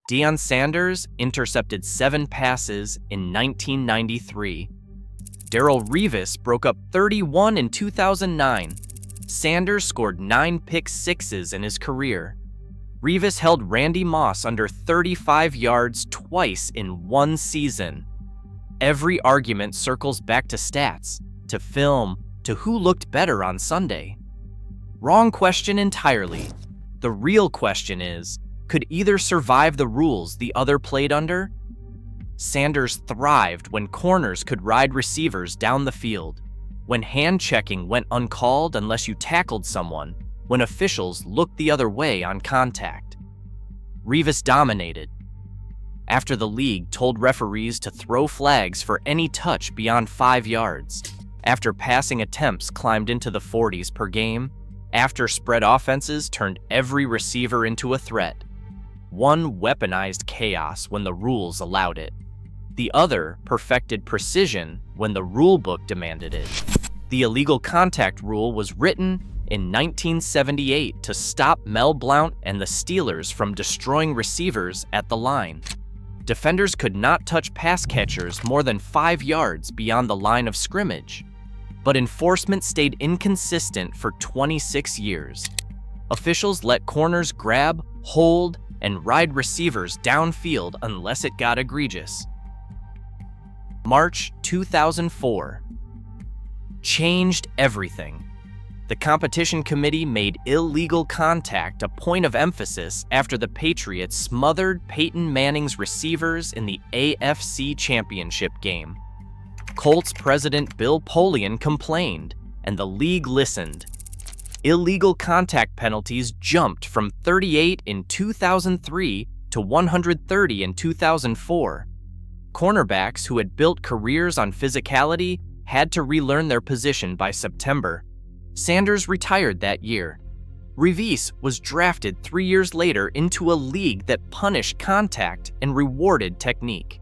Deion Sanders intercepted 7 passes in 1993. Darrelle Revis broke up 31 in 2009. Sanders scored 9 pick sixes in his career. Revis held Randy Moss under 35 yards twice in one season. Every argument circles back to stats, to film, to who looked better on Sunday. Wrong question entirely. The real question is, could either survive the rules the other played under? Sanders thrived when corners could ride receivers down the field, when hand-checking went uncalled unless you tackled someone, when officials looked the other way on contact. Revis dominated. After the league told referees to throw flags for any touch beyond 5 yards, after passing attempts climbed into the 40s per game, after spread offenses turned every receiver into a threat, one weaponized chaos when the rules allowed it. The other perfected precision when the rulebook demanded it. The illegal contact rule was written in 1978 to stop Mel Blount and the Steelers from destroying receivers at the line. Defenders could not touch pass catchers more than 5 yards beyond the line of scrimmage, but enforcement stayed inconsistent for 26 years. Officials let corners grab, hold, and ride receivers downfield unless it got egregious. March 2004 changed everything. The competition committee made illegal contact a point of emphasis after the Patriots smothered Peyton Manning's receivers in the AFC Championship game. Colts president Bill Polian complained, and the league listened. Illegal contact penalties jumped from 38 in 2003 to 130 in 2004. Cornerbacks who had built careers on physicality had to relearn their position by September. Sanders retired that year. Revis was drafted 3 years later into a league that punished contact and rewarded technique.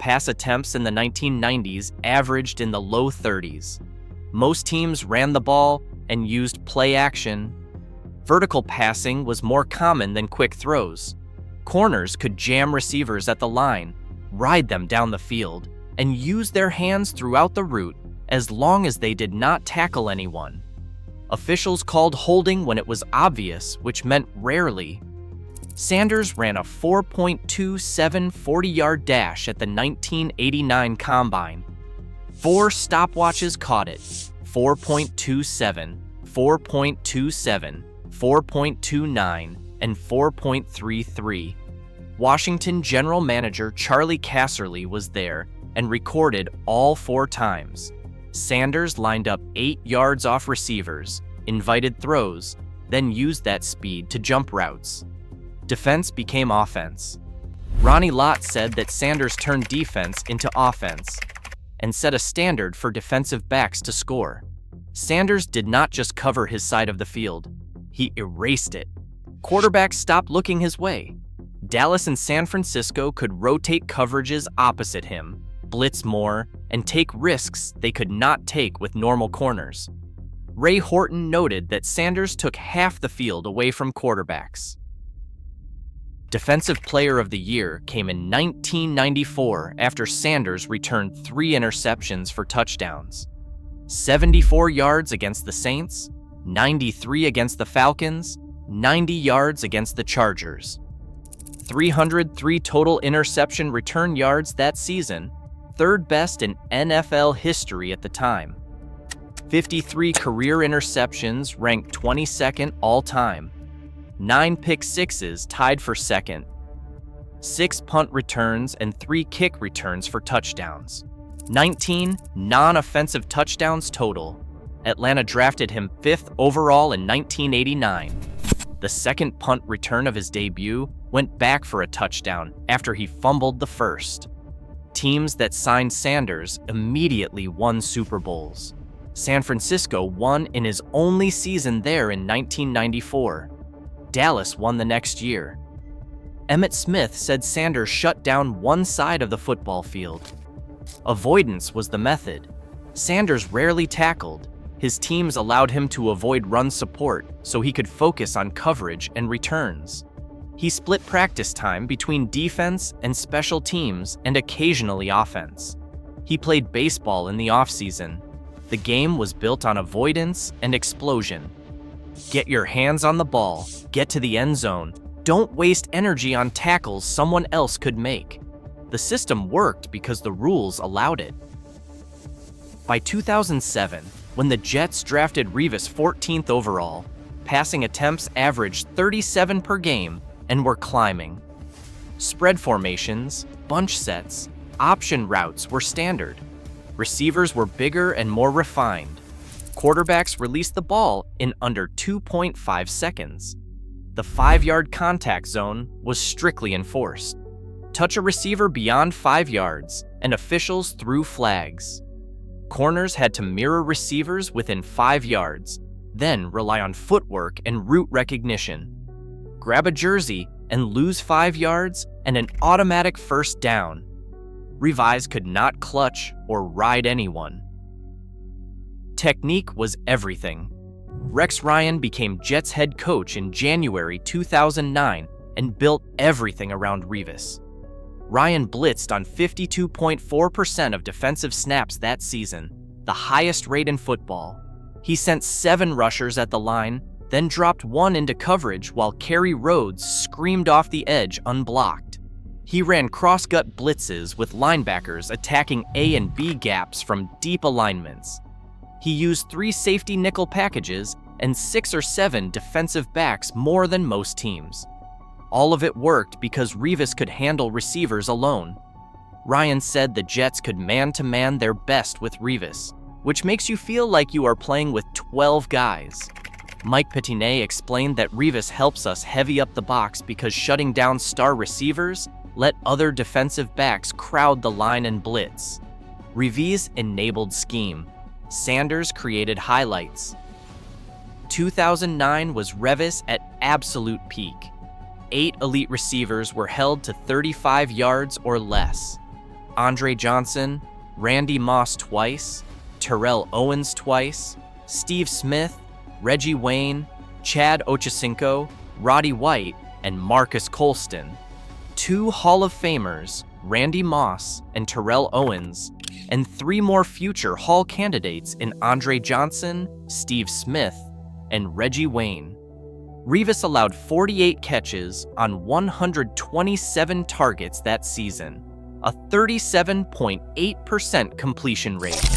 Pass attempts in the 1990s averaged in the low 30s. Most teams ran the ball and used play action. Vertical passing was more common than quick throws. Corners could jam receivers at the line, ride them down the field, and use their hands throughout the route as long as they did not tackle anyone. Officials called holding when it was obvious, which meant rarely. Sanders ran a 4.27 40-yard dash at the 1989 Combine. 4 stopwatches caught it: 4.27, 4.27, 4.29, and 4.33. Washington general manager Charlie Casserly was there and recorded all 4 times. Sanders lined up 8 yards off receivers, invited throws, then used that speed to jump routes. Defense became offense. Ronnie Lott said that Sanders turned defense into offense and set a standard for defensive backs to score. Sanders did not just cover his side of the field, he erased it. Quarterbacks stopped looking his way. Dallas and San Francisco could rotate coverages opposite him, blitz more, and take risks they could not take with normal corners. Ray Horton noted that Sanders took half the field away from quarterbacks. Defensive Player of the Year came in 1994 after Sanders returned 3 interceptions for touchdowns. 74 yards against the Saints, 93 against the Falcons, 90 yards against the Chargers. 303 total interception return yards that season, 3rd best in NFL history at the time. 53 career interceptions, ranked 22nd all-time. 9 pick sixes, tied for 2nd. 6 punt returns and 3 kick returns for touchdowns. 19 non-offensive touchdowns total. Atlanta drafted him 5th overall in 1989. The 2nd punt return of his debut went back for a touchdown after he fumbled the 1st. Teams that signed Sanders immediately won Super Bowls. San Francisco won in his only season there in 1994. Dallas won the next year. Emmitt Smith said Sanders shut down one side of the football field. Avoidance was the method. Sanders rarely tackled. His teams allowed him to avoid run support so he could focus on coverage and returns. He split practice time between defense and special teams and occasionally offense. He played baseball in the offseason. The game was built on avoidance and explosion. Get your hands on the ball, get to the end zone. Don't waste energy on tackles someone else could make. The system worked because the rules allowed it. By 2007, when the Jets drafted Revis 14th overall, passing attempts averaged 37 per game and were climbing. Spread formations, bunch sets, option routes were standard. Receivers were bigger and more refined. Quarterbacks released the ball in under 2.5 seconds. The 5-yard contact zone was strictly enforced. Touch a receiver beyond 5 yards, and officials threw flags. Corners had to mirror receivers within 5 yards, then rely on footwork and route recognition. Grab a jersey and lose 5 yards and an automatic first down. Revis could not clutch or ride anyone. Technique was everything. Rex Ryan became Jets head coach in January 2009 and built everything around Revis. Ryan blitzed on 52.4% of defensive snaps that season, the highest rate in football. He sent 7 rushers at the line, then dropped 1 into coverage while Kerry Rhodes screamed off the edge unblocked. He ran cross-gut blitzes with linebackers attacking A and B gaps from deep alignments. He used 3 safety nickel packages and 6 or 7 defensive backs more than most teams. All of it worked because Revis could handle receivers alone. Ryan said the Jets could man-to-man their best with Revis, which makes you feel like you are playing with 12 guys. Mike Petinet explained that Revis helps us heavy up the box because shutting down star receivers let other defensive backs crowd the line and blitz. Revis enabled scheme. Sanders created highlights. 2009 was Revis at absolute peak. 8 elite receivers were held to 35 yards or less. Andre Johnson, Randy Moss twice, Terrell Owens twice, Steve Smith, Reggie Wayne, Chad Ochocinco, Roddy White, and Marcus Colston. 2 Hall of Famers, Randy Moss and Terrell Owens, and 3 more future Hall candidates in Andre Johnson, Steve Smith, and Reggie Wayne. Revis allowed 48 catches on 127 targets that season, a 37.8% completion rate.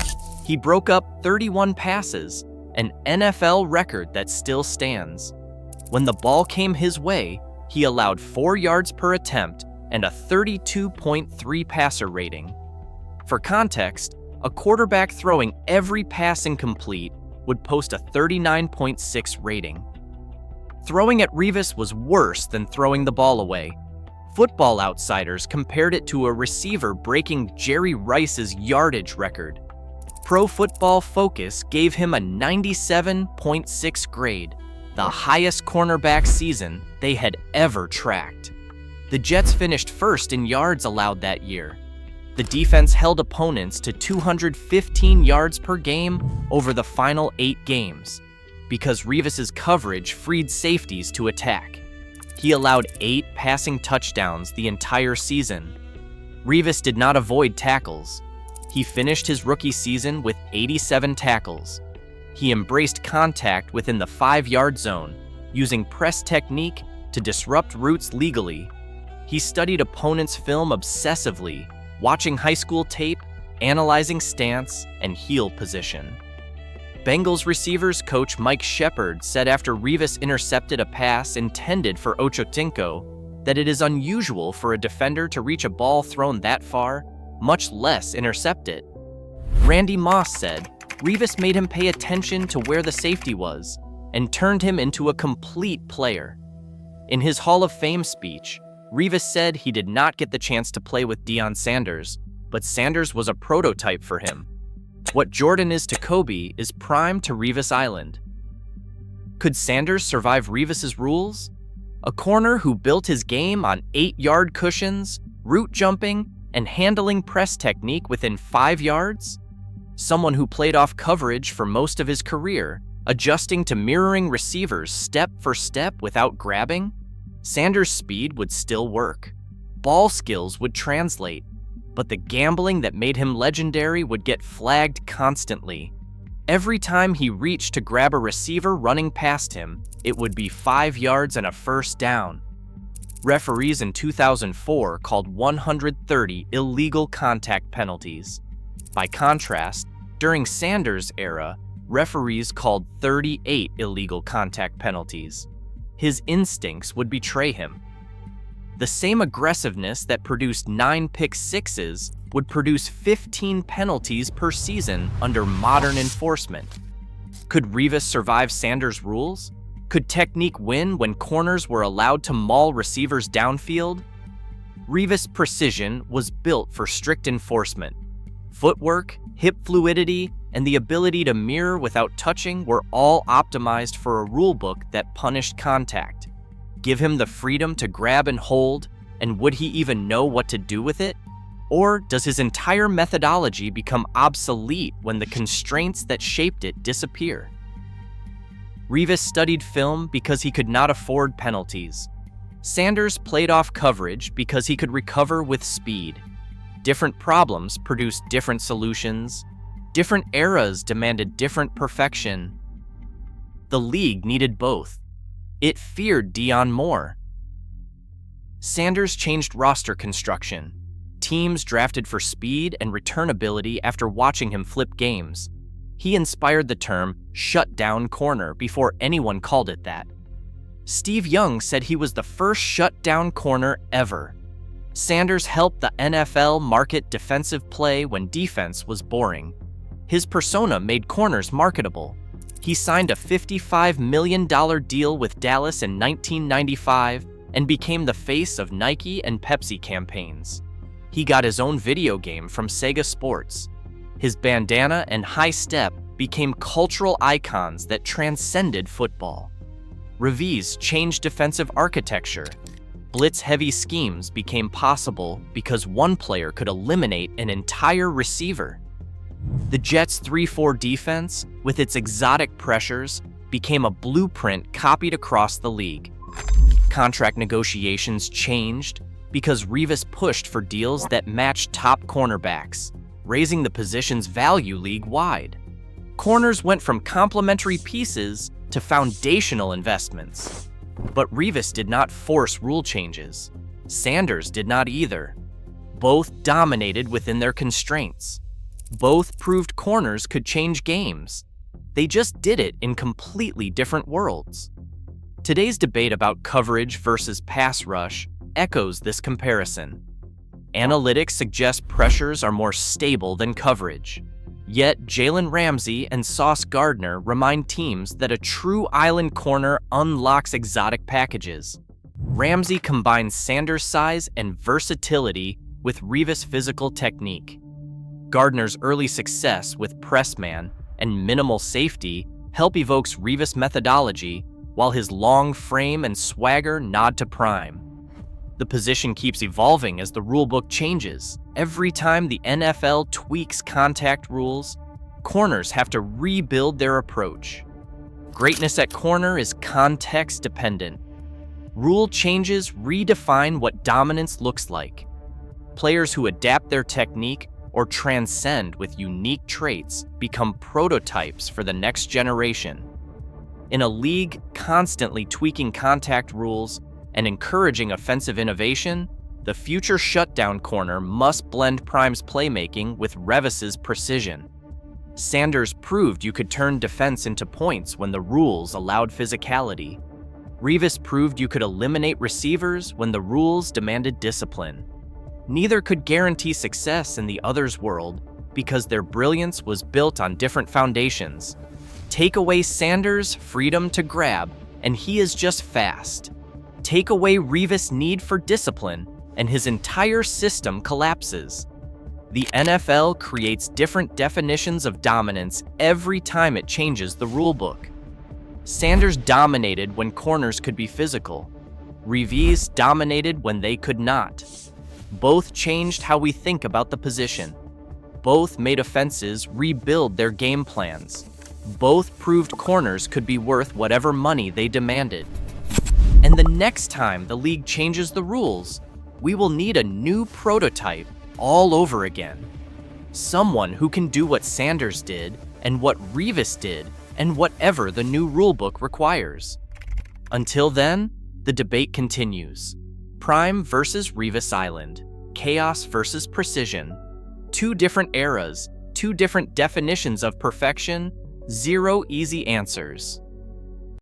He broke up 31 passes, an NFL record that still stands. When the ball came his way, he allowed 4 yards per attempt and a 32.3 passer rating. For context, a quarterback throwing every pass incomplete would post a 39.6 rating. Throwing at Revis was worse than throwing the ball away. Football Outsiders compared it to a receiver breaking Jerry Rice's yardage record. Pro Football Focus gave him a 97.6 grade, the highest cornerback season they had ever tracked. The Jets finished first in yards allowed that year. The defense held opponents to 215 yards per game over the final 8 games, because Revis's coverage freed safeties to attack. He allowed 8 passing touchdowns the entire season. Revis did not avoid tackles. He finished his rookie season with 87 tackles. He embraced contact within the 5-yard zone, using press technique to disrupt routes legally. He studied opponents' film obsessively, watching high school tape, analyzing stance, and heel position. Bengals receivers coach Mike Shepard said after Revis intercepted a pass intended for Ochocinco that it is unusual for a defender to reach a ball thrown that far, much less intercept it. Randy Moss said Revis made him pay attention to where the safety was and turned him into a complete player. In his Hall of Fame speech, Revis said he did not get the chance to play with Deion Sanders, but Sanders was a prototype for him. What Jordan is to Kobe is prime to Revis Island. Could Sanders survive Revis's rules? A corner who built his game on 8-yard cushions, route jumping, and handling press technique within 5 yards? Someone who played off coverage for most of his career, adjusting to mirroring receivers step for step without grabbing? Sanders' speed would still work. Ball skills would translate, but the gambling that made him legendary would get flagged constantly. Every time he reached to grab a receiver running past him, it would be 5 yards and a first down. Referees in 2004 called 130 illegal contact penalties. By contrast, during Sanders' era, referees called 38 illegal contact penalties. His instincts would betray him. The same aggressiveness that produced 9 pick sixes would produce 15 penalties per season under modern enforcement. Could Revis survive Sanders' rules? Could technique win when corners were allowed to maul receivers downfield? Revis' precision was built for strict enforcement. Footwork, hip fluidity, and the ability to mirror without touching were all optimized for a rulebook that punished contact. Give him the freedom to grab and hold, and would he even know what to do with it? Or does his entire methodology become obsolete when the constraints that shaped it disappear? Revis studied film because he could not afford penalties. Sanders played off coverage because he could recover with speed. Different problems produced different solutions. Different eras demanded different perfection. The league needed both. It feared Deion more. Sanders changed roster construction. Teams drafted for speed and returnability after watching him flip games. He inspired the term shutdown corner before anyone called it that. Steve Young said he was the first shutdown corner ever. Sanders helped the NFL market defensive play when defense was boring. His persona made corners marketable. He signed a $55 million deal with Dallas in 1995 and became the face of Nike and Pepsi campaigns. He got his own video game from Sega Sports. His bandana and high step became cultural icons that transcended football. Revis changed defensive architecture. Blitz-heavy schemes became possible because one player could eliminate an entire receiver. The Jets' 3-4 defense, with its exotic pressures, became a blueprint copied across the league. Contract negotiations changed because Revis pushed for deals that matched top cornerbacks, raising the position's value league-wide. Corners went from complementary pieces to foundational investments. But Revis did not force rule changes. Sanders did not either. Both dominated within their constraints. Both proved corners could change games. They just did it in completely different worlds. Today's debate about coverage versus pass rush echoes this comparison. Analytics suggest pressures are more stable than coverage. Yet Jalen Ramsey and Sauce Gardner remind teams that a true island corner unlocks exotic packages. Ramsey combines Sanders' size and versatility with Revis' physical technique. Gardner's early success with press man and minimal safety help evokes Revis' methodology, while his long frame and swagger nod to prime. The position keeps evolving as the rulebook changes. Every time the NFL tweaks contact rules, corners have to rebuild their approach. Greatness at corner is context-dependent. Rule changes redefine what dominance looks like. Players who adapt their technique or transcend with unique traits become prototypes for the next generation. In a league constantly tweaking contact rules and encouraging offensive innovation, the future shutdown corner must blend Prime's playmaking with Revis's precision. Sanders proved you could turn defense into points when the rules allowed physicality. Revis proved you could eliminate receivers when the rules demanded discipline. Neither could guarantee success in the other's world because their brilliance was built on different foundations. Take away Sanders' freedom to grab, and he is just fast. Take away Revis' need for discipline, and his entire system collapses. The NFL creates different definitions of dominance every time it changes the rulebook. Sanders dominated when corners could be physical. Revis dominated when they could not. Both changed how we think about the position. Both made offenses rebuild their game plans. Both proved corners could be worth whatever money they demanded. And the next time the league changes the rules, we will need a new prototype all over again. Someone who can do what Sanders did and what Revis did and whatever the new rulebook requires. Until then, the debate continues. Prime versus Revis Island, chaos versus precision. Two different eras, two different definitions of perfection, zero easy answers.